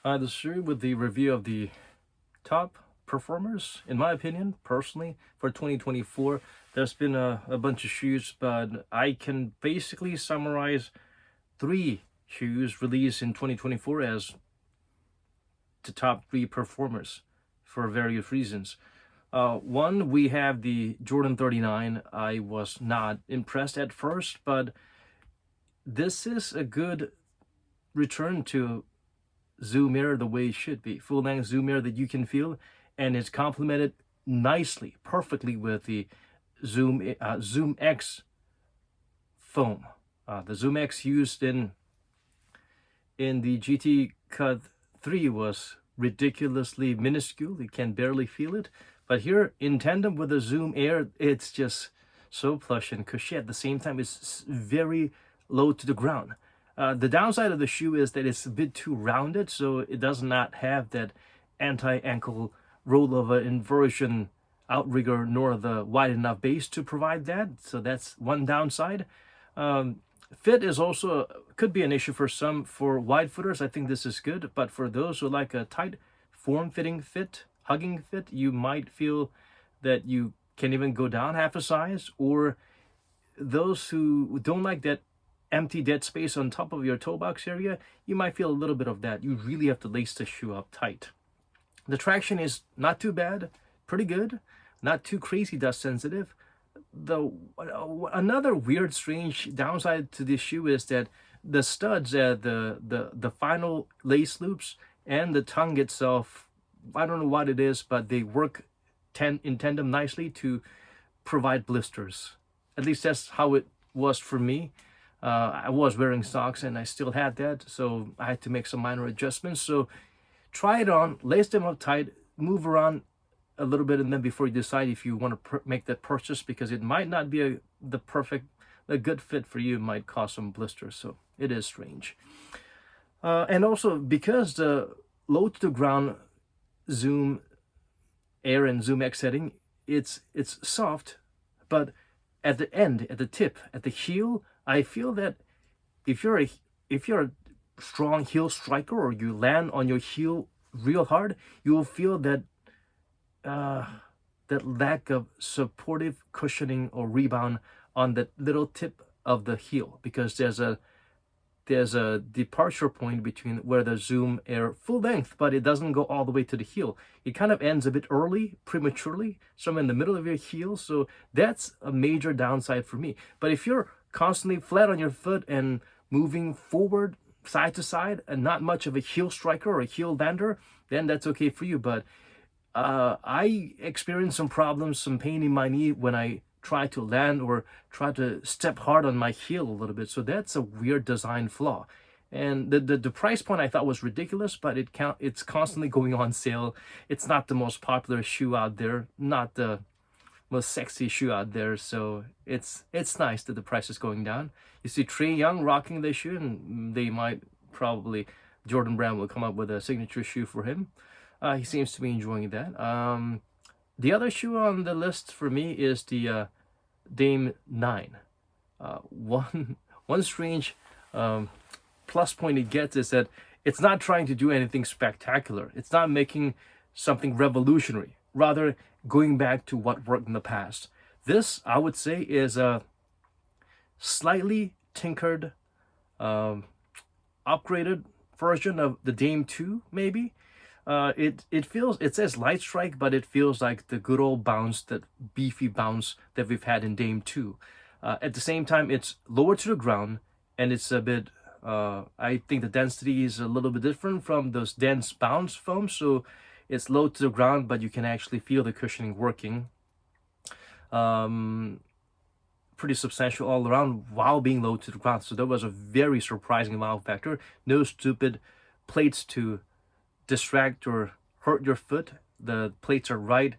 This is Sri with the review of the top performers, in my opinion, personally, for 2024. There's been a bunch of shoes, but I can basically summarize three shoes released in 2024 as the top three performers for various reasons. One, we have the Jordan 39. I was not impressed at first, but this is a good return to Zoom Air the way it should be. Full length Zoom Air that you can feel, and it's complemented nicely, perfectly with the Zoom X foam. The Zoom X used in the GT Cut 3 was ridiculously minuscule. You can barely feel it. But here, in tandem with the Zoom Air, it's just so plush and cushy. At the same time, it's very low to the ground. The downside of the shoe is that it's a bit too rounded, so it does not have that anti-ankle rollover inversion outrigger nor the wide enough base to provide that. So that's one downside. Fit is also could be an issue for some. For wide footers, I think this is good, but for those who like a tight form-fitting fit, hugging fit, you might feel that you can even go down half a size. Or those who don't like that empty dead space on top of your toe box area, you might feel a little bit of that. You really have to lace the shoe up tight. The traction is not too bad, pretty good, not too crazy dust sensitive. Another weird, strange downside to this shoe is that the studs, the final lace loops and the tongue itself, I don't know what it is, but they work in tandem nicely to provide blisters. At least that's how it was for me. I was wearing socks and I still had that, so I had to make some minor adjustments. So try it on, lace them up tight, move around a little bit, and then before you decide if you want to make that purchase, because it might not be a good fit for you, it might cause some blisters. So it is strange. And also because the low to the ground Zoom Air and Zoom X setting, it's soft, but at the end, at the tip, at the heel, I feel that if you're a strong heel striker or you land on your heel real hard, you will feel that that lack of supportive cushioning or rebound on that little tip of the heel, because there's a departure point between where the Zoom Air full length, but it doesn't go all the way to the heel. It kind of ends a bit early, prematurely, somewhere in the middle of your heel. So that's a major downside for me. But if you're constantly flat on your foot and moving forward, side to side, and not much of a heel striker or a heel lander, then that's okay for you. But I experienced some problems, some pain in my knee when I try to land or try to step hard on my heel a little bit. So that's a weird design flaw. And the price point I thought was ridiculous, but it's constantly going on sale. It's not the most popular shoe out there, not the most sexy shoe out there. So it's nice that the price is going down. You see Trae Young rocking this shoe, and they might probably, Jordan Brand will come up with a signature shoe for him. He seems to be enjoying that. The other shoe on the list for me is the Dame 9. One strange plus point it gets is that it's not trying to do anything spectacular. It's not making something revolutionary. Rather, going back to what worked in the past. This, I would say, is a slightly tinkered, upgraded version of the Dame 2, maybe. It says light strike, but it feels like the good old bounce, that beefy bounce that we've had in Dame 2. At the same time, it's lower to the ground, and it's a bit I think the density is a little bit different from those dense bounce foam, so it's low to the ground, but you can actually feel the cushioning working. Pretty substantial all around while being low to the ground, so that was a very surprising wow factor. No stupid plates to distract or hurt your foot. The plates are right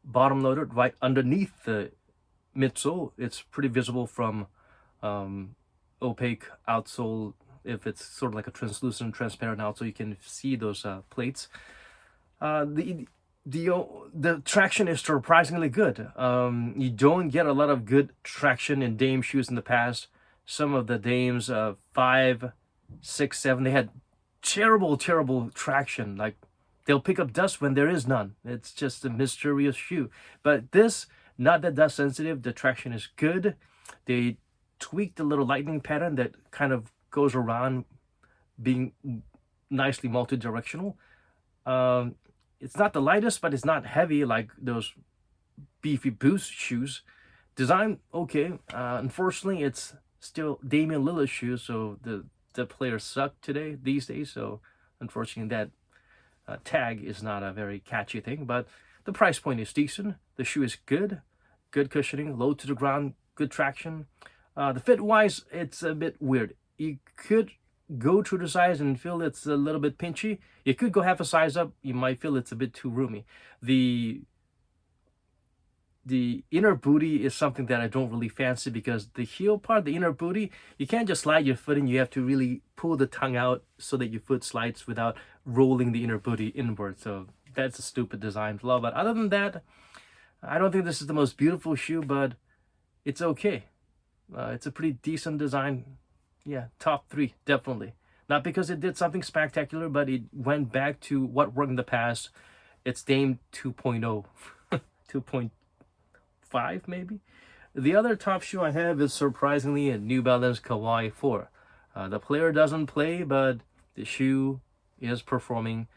bottom loaded, right underneath the midsole. It's pretty visible from opaque outsole. If it's sort of like a translucent, transparent outsole, you can see those plates. The traction is surprisingly good. You don't get a lot of good traction in Dame shoes in the past. Some of the Dames 5, 6, 7, they had terrible traction. Like, they'll pick up dust when there is none. It's just a mysterious shoe. But this, not that dust sensitive. The traction is good. They tweaked the little lightning pattern that kind of goes around, being nicely multi-directional. It's not the lightest, but it's not heavy like those beefy Boost shoes. Design okay. Unfortunately, it's still Damian Lillard's shoes, so the players suck these days. So unfortunately, that tag is not a very catchy thing. But the price point is decent. The shoe is good cushioning, low to the ground, good traction. The fit wise, it's a bit weird. You could go through the size and feel it's a little bit pinchy. You could go half a size up. You might feel it's a bit too roomy. The inner booty is something that I don't really fancy, because the heel part, the inner booty, you can't just slide your foot in. You have to really pull the tongue out so that your foot slides without rolling the inner booty inward. So that's a stupid design flaw. But other than that, I don't think this is the most beautiful shoe, but it's okay. It's a pretty decent design. Yeah, top 3, definitely. Not because it did something spectacular, but it went back to what worked in the past. It's Dame 2.0, 2.5 maybe. The other top shoe I have is surprisingly a New Balance Kawhi 4. The player doesn't play, but the shoe is performing.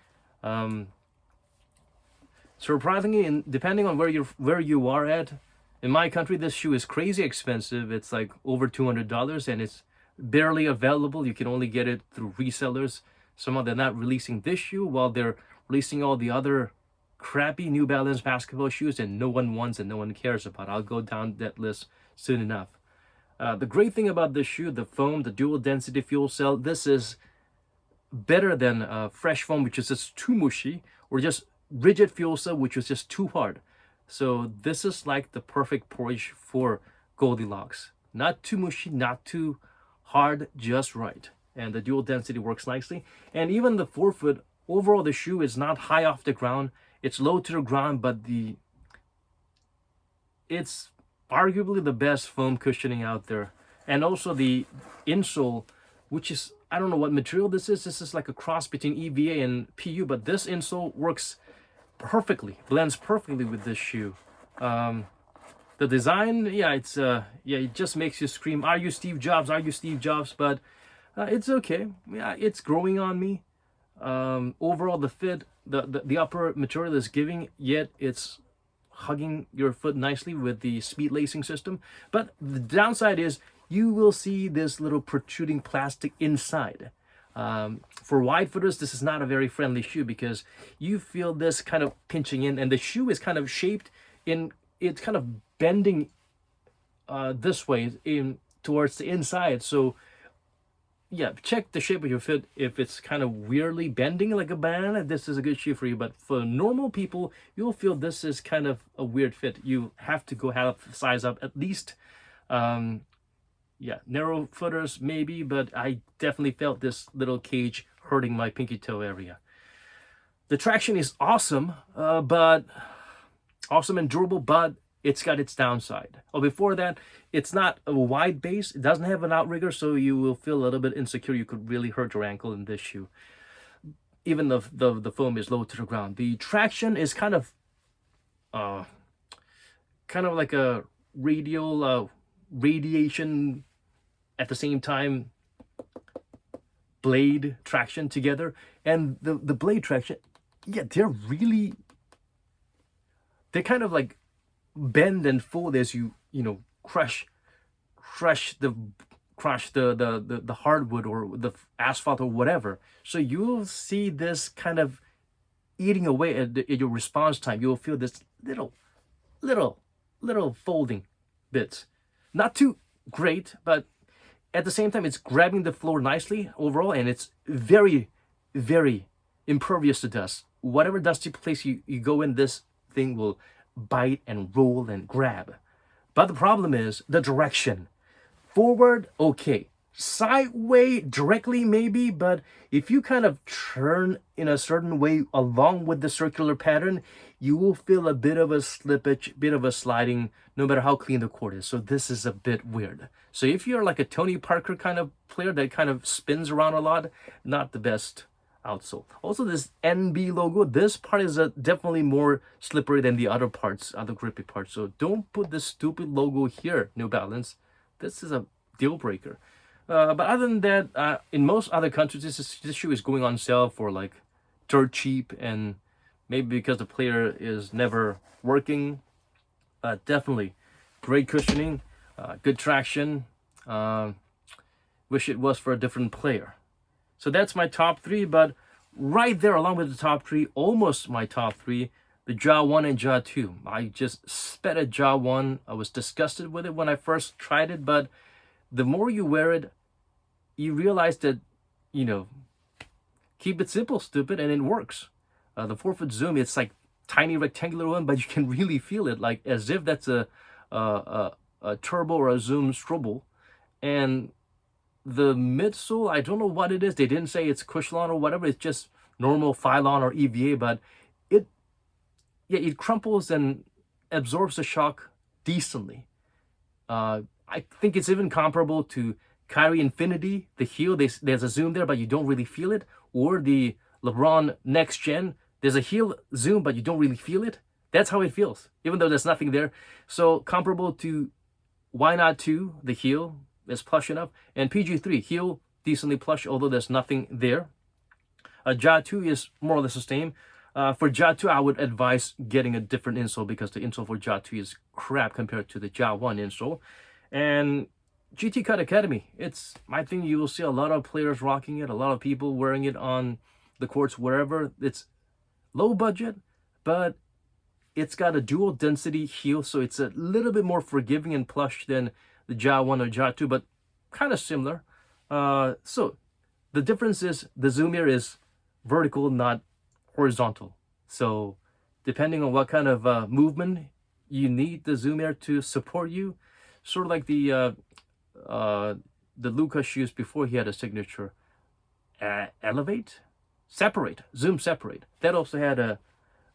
Surprisingly, and depending on where you are at, in my country, this shoe is crazy expensive. It's like over $200, and it's barely available. You can only get it through resellers. Somehow they're not releasing this shoe while they're releasing all the other crappy New Balance basketball shoes that no one wants and no one cares about. I'll go down that list soon enough. The great thing about this shoe, the foam, the dual density fuel cell, this is better than fresh foam, which is just too mushy, or just rigid fuel cell, which was just too hard. So this is like the perfect porridge for Goldilocks. Not too mushy, not too hard, just right. And the dual density works nicely. And even the forefoot, overall the shoe is not high off the ground. It's low to the ground, but it's arguably the best foam cushioning out there. And also the insole, which is, I don't know what material this is. This is like a cross between EVA and PU, but this insole works perfectly, blends perfectly with this shoe. The design, it just makes you scream, "Are you Steve Jobs? Are you Steve Jobs?" But it's okay. Yeah, it's growing on me. Overall, the fit, the upper material is giving, yet it's hugging your foot nicely with the speed lacing system. But the downside is you will see this little protruding plastic inside. For wide footers, this is not a very friendly shoe, because you feel this kind of pinching in, and the shoe is kind of shaped in, it's kind of bending this way in towards the inside. So yeah, check the shape of your foot. If it's kind of weirdly bending like a banana, this is a good shoe for you. But for normal people, you'll feel this is kind of a weird fit. You have to go half size up at least. Narrow footers maybe, but I definitely felt this little cage hurting my pinky toe area. The traction is awesome, but awesome and durable, but it's got its downside. Before that, it's not a wide base. It doesn't have an outrigger, so you will feel a little bit insecure. You could really hurt your ankle in this shoe. Even the foam is low to the ground. The traction is kind of like a radiation at the same time blade traction together. And the blade traction, yeah, they're kind of like bend and fold as you crush the hardwood or the asphalt or whatever. So you'll see this kind of eating away at your response time. You'll feel this little folding bits. Not too great, but at the same time, it's grabbing the floor nicely overall, and it's very, very impervious to dust. Whatever dusty place you go in, this thing will bite and roll and grab. But the problem is the direction. Forward, okay. Sideways, directly maybe, but if you kind of turn in a certain way along with the circular pattern, you will feel a bit of a slippage, bit of a sliding, no matter how clean the court is. So this is a bit weird. So if you're like a Tony Parker kind of player that kind of spins around a lot, not the best outsole. Also, this NB logo, this part is definitely more slippery than the other parts, other grippy parts. So don't put this stupid logo here, New Balance. This is a deal breaker. But other than that, in most other countries, this shoe is going on sale for like dirt cheap, and maybe because the player is never working. Definitely great cushioning, good traction. Wish it was for a different player. So that's my top three, but right there along with the top three, almost my top three, the Ja 1 and Ja 2. I just sped at Ja 1. I was disgusted with it when I first tried it, but the more you wear it, you realize that, you know, keep it simple, stupid, and it works. The 4-foot zoom, it's like tiny rectangular one, but you can really feel it, like as if that's a turbo or a zoom strobel. And the midsole, I don't know what it is. They didn't say it's Cushlon or whatever. It's just normal Phylon or EVA, but it crumples and absorbs the shock decently. I think it's even comparable to Kyrie Infinity, the heel. There's a zoom there, but you don't really feel it. Or the LeBron Next Gen, there's a heel zoom, but you don't really feel it. That's how it feels, even though there's nothing there. So comparable to Why Not 2, the heel is plush enough, and PG3 heel decently plush, although there's nothing there. Ja 2 is more or less the same. For Ja 2, I would advise getting a different insole because the insole for Ja 2 is crap compared to the Ja 1 insole. And GT Cut Academy, I think you will see a lot of players rocking it, a lot of people wearing it on the courts wherever. It's low budget, but it's got a dual density heel, so it's a little bit more forgiving and plush than the Ja 1 or Ja 2, but kind of similar. So the difference is the zoom here is vertical, not horizontal. So depending on what kind of movement you need the zoom here to support you, sort of like the Luka shoes before he had a signature zoom separate. That also had a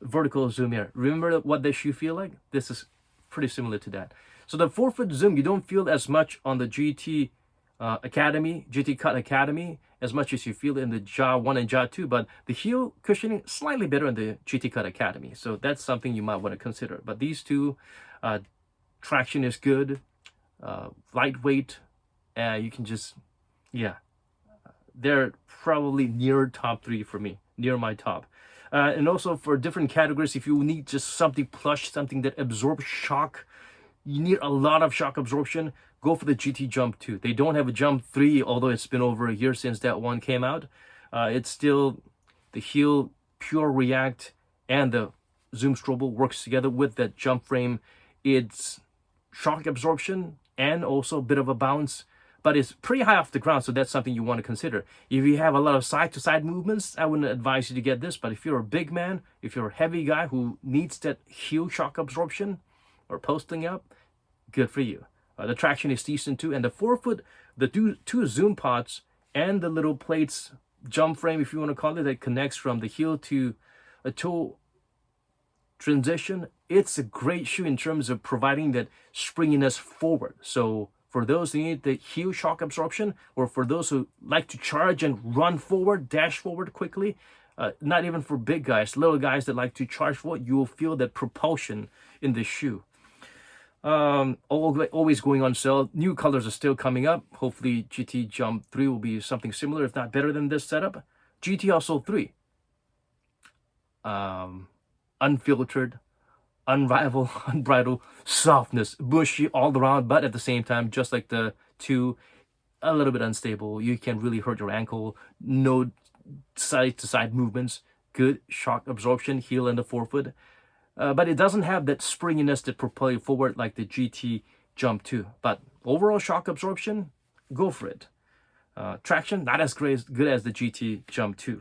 vertical zoom here. Remember what the shoe feel like? This is pretty similar to that. So the 4-foot zoom, you don't feel as much on the GT Cut Academy, as much as you feel in the Ja 1 and Ja 2, but the heel cushioning slightly better in the GT Cut Academy. So that's something you might want to consider. But these two, traction is good, lightweight, you can just, they're probably near top three for me, near my top. And also for different categories, if you need just something plush, something that absorbs shock, you need a lot of shock absorption, go for the GT Jump 2. They don't have a Jump 3, although it's been over a year since that one came out. It's still the heel, pure react, and the zoom strobel works together with that jump frame. It's shock absorption and also a bit of a bounce, but it's pretty high off the ground, so that's something you want to consider. If you have a lot of side-to-side movements, I wouldn't advise you to get this, but if you're a big man, if you're a heavy guy who needs that heel shock absorption or posting up, good for you. The traction is decent too, and the 4-foot, the two zoom pods and the little plates, jump frame, if you want to call it, that connects from the heel to a toe transition, it's a great shoe in terms of providing that springiness forward. So for those who need the heel shock absorption, or for those who like to charge and run forward, dash forward quickly, not even for big guys, little guys that like to charge forward, you will feel that propulsion in the shoe. Always going on sale. New colors are still coming up. Hopefully GT Jump 3 will be something similar, if not better than this setup. GT also 3. Unfiltered, unrivaled, unbridled softness, bushy all around, but at the same time, just like the 2, a little bit unstable. You can really hurt your ankle. No side-to-side movements. Good shock absorption, heel and the 4-foot. But it doesn't have that springiness that propel you forward like the GT Jump 2. But overall shock absorption, go for it. Traction, not as good as the GT Jump 2.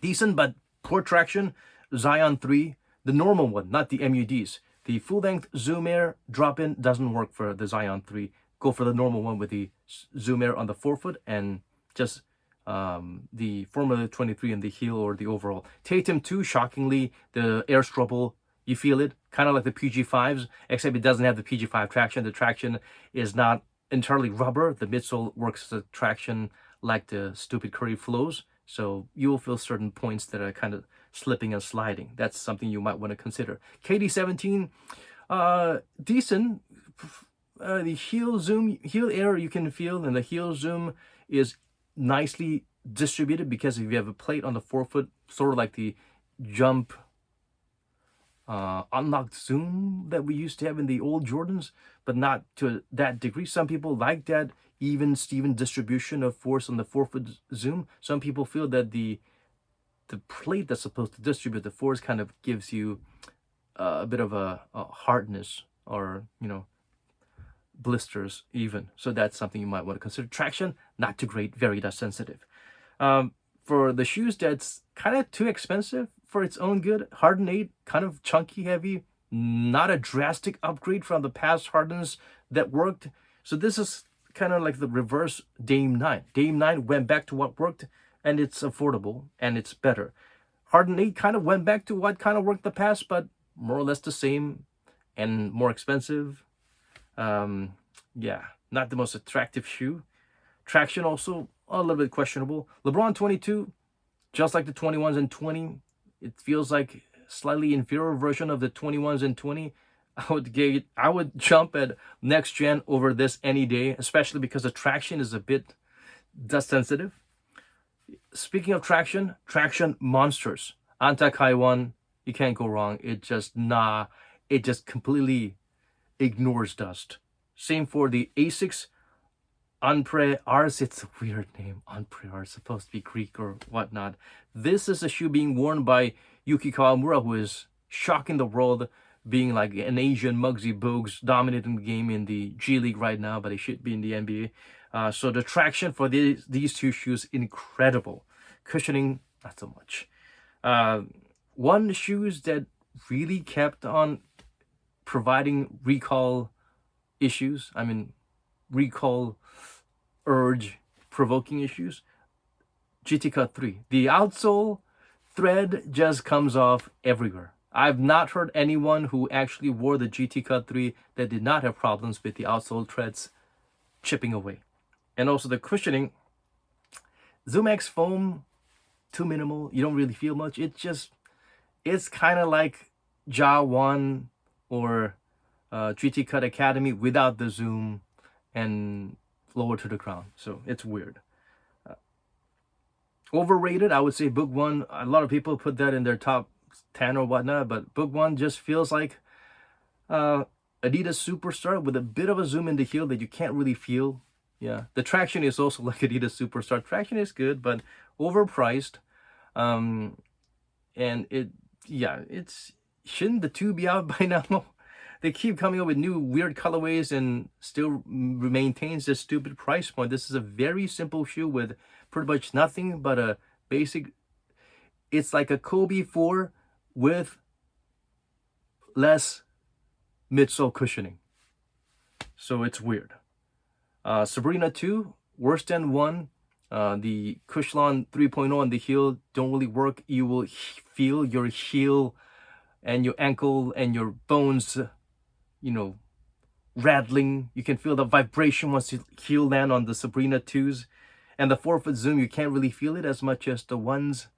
Decent, but poor traction. Zion 3, the normal one, not the MUDs. The full-length Zoom Air drop-in doesn't work for the Zion 3. Go for the normal one with the Zoom Air on the 4-foot and just the Formula 23 in the heel or the overall. Tatum 2, shockingly, the air strobel, you feel it, kind of like the PG5s, except it doesn't have the PG5 traction. The traction is not entirely rubber. The midsole works as a traction like the stupid Curry flows. So you will feel certain points that are kind of slipping and sliding. That's something you might want to consider. KD17, decent. The heel air you can feel, and the heel zoom is nicely distributed because if you have a plate on the forefoot, sort of like the jump unlocked zoom that we used to have in the old Jordans, but not to that degree. Some people like that even Steven distribution of force on the forefoot zoom. Some people feel that the plate that's supposed to distribute the force kind of gives you a bit of a hardness, or blisters even. So that's something you might want to consider. Traction, not too great, very dust sensitive. For the shoes, that's kind of too expensive for its own good. Harden 8, kind of chunky, heavy, not a drastic upgrade from the past Hardens that worked. So this is kind of like the reverse Dame 9. Dame 9 went back to what worked, and it's affordable, and it's better. Harden 8 kind of went back to what kind of worked the past, but more or less the same and more expensive. Yeah, not the most attractive shoe. Traction also a little bit questionable. LeBron 22, just like the 21s and 20, it feels like slightly inferior version of the 21s and 20. I would jump at next gen over this any day, especially because the traction is a bit dust sensitive. Speaking of traction monsters. Anti-Kai 1, you can't go wrong. It just completely ignores dust. Same for the Asics Anpre Ars. It's a weird name. Anpre Ars, supposed to be Greek or whatnot. This is a shoe being worn by Yuki Kawamura, who is shocking the world, being like an Asian Muggsy Bogues, dominating the game in the G League right now, but he should be in the NBA. So the traction for these two shoes, incredible. Cushioning, not so much. One shoes that really kept on providing recall issues, recall urge provoking issues, GT Cut 3. The outsole thread just comes off everywhere. I've not heard anyone who actually wore the GT Cut 3 that did not have problems with the outsole threads chipping away. And also the cushioning, ZoomX foam, too minimal. You don't really feel much. It's kind of like Ja 1 or GT Cut Academy without the zoom and lower to the ground. So it's weird. Overrated, I would say Book 1. A lot of people put that in their top 10 or whatnot, but Book 1 just feels like Adidas Superstar with a bit of a zoom in the heel that you can't really feel. Yeah, the traction is also like Adidas Superstar. Traction is good, but overpriced. And shouldn't the 2 be out by now? They keep coming up with new weird colorways and still maintains this stupid price point. This is a very simple shoe with pretty much nothing but a basic. It's like a Kobe 4 with less midsole cushioning. So it's weird. Sabrina 2, worse than 1. The Cushlon 3.0 on the heel don't really work. You will feel your heel and your ankle and your bones, rattling. You can feel the vibration once you heel land on the Sabrina 2s. And the forefoot zoom, you can't really feel it as much as the ones.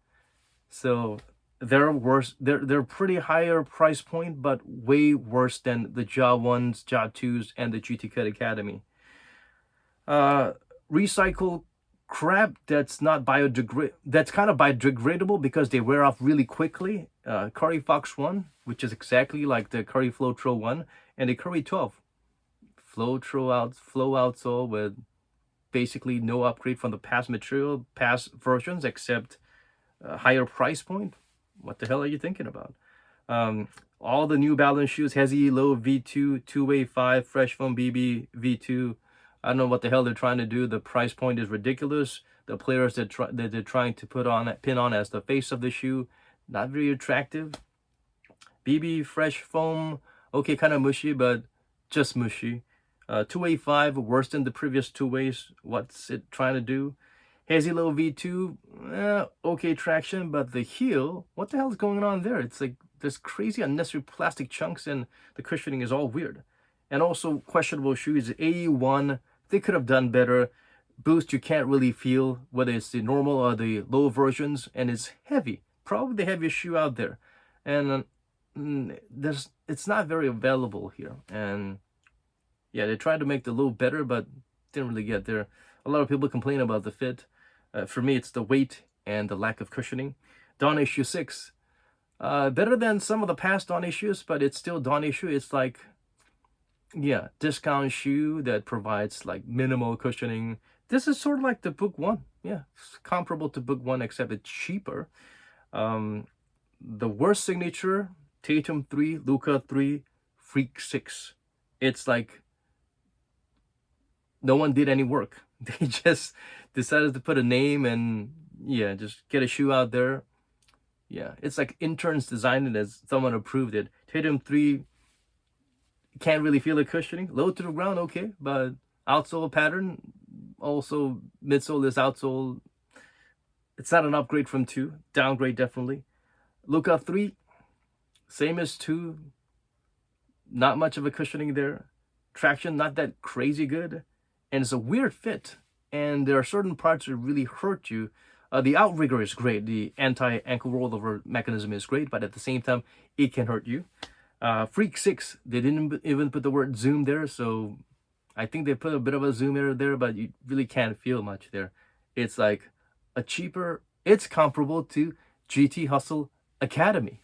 So they're worse. They're pretty higher price point, but way worse than the Ja 1s, Ja 2s, and the GT Cut Academy. Recycle crap that's not that's kind of biodegradable because they wear off really quickly. Curry Fox 1, which is exactly like the Curry Flow Tro 1, and the Curry 12 flow outsole with basically no upgrade from the past versions except a higher price point. What the hell are you thinking about? All the New Balance shoes, Hezi Low V2, 2-way 5, Fresh Foam BB V2. I don't know what the hell they're trying to do. The price point is ridiculous. The players that they're trying to pin on as the face of the shoe, not very attractive. BB Fresh Foam, okay, kind of mushy, but just mushy. 2-way 5, worse than the previous 2-ways. What's it trying to do? Hezi Low V2, okay traction, but the heel, what the hell is going on there? It's like there's crazy unnecessary plastic chunks and the cushioning is all weird. And also questionable shoes, AE1, they could have done better. boost you can't really feel, whether it's the normal or the low versions, and it's heavy, probably the heaviest shoe out there. And it's not very available here. And yeah, they tried to make the low better, but didn't really get there. A lot of people complain about the fit. For me, it's the weight and the lack of cushioning. Dawn issue 6, better than some of the past Dawn issues, but it's still Dawn issue. It's like, yeah, discount shoe that provides like minimal cushioning. This is sort of like the Book One. Yeah, it's comparable to Book One, except it's cheaper. The worst signature, Tatum 3, Luka 3, Freak 6. It's like no one did any work. They just decided to put a name and, yeah, just get a shoe out there. Yeah, it's like interns designed it as someone approved it. Tatum 3, can't really feel the cushioning. Low to the ground, okay, but outsole pattern, also midsole is outsole. It's not an upgrade from 2, downgrade definitely. Luka 3, same as 2, not much of a cushioning there. Traction, not that crazy good. And it's a weird fit. And there are certain parts that really hurt you. The outrigger is great. The anti-ankle rollover mechanism is great, but at the same time, it can hurt you. Freak 6, they didn't even put the word zoom there, so I think they put a bit of a zoom error there, but you really can't feel much there. It's like a cheaper, it's comparable to GT Hustle Academy.